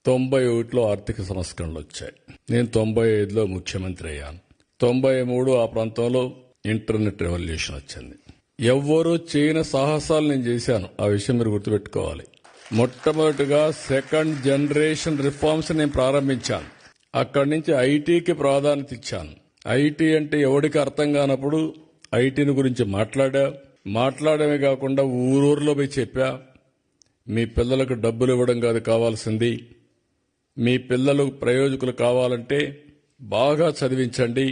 91లో ఆర్థిక సంస్కరణలు వచ్చాయి. నేను 95లో ముఖ్యమంత్రి అయ్యాను. 93 ఆ ప్రాంతంలో ఇంటర్నెట్ రెవల్యూషన్ వచ్చింది. ఎవ్వరూ చేయని సాహసాలు నేను చేశాను. ఆ విషయం మీరు గుర్తుపెట్టుకోవాలి. మొట్టమొదటిగా సెకండ్ జనరేషన్ రిఫార్మ్స్ నేను ప్రారంభించాను. అక్కడి నుంచి ఐటీకి ప్రాధాన్యత ఇచ్చాను. ఐటీ అంటే ఎవరికి అర్థం కానప్పుడు ఐటీని గురించి మాట్లాడమే కాకుండా ఊరూరులో పోయి చెప్పా, మీ పిల్లలకు డబ్బులు ఇవ్వడం కాదు కావాల్సింది, మీ పిల్లలు ప్రయోజకులు కావాలంటే బాగా చదివించండి,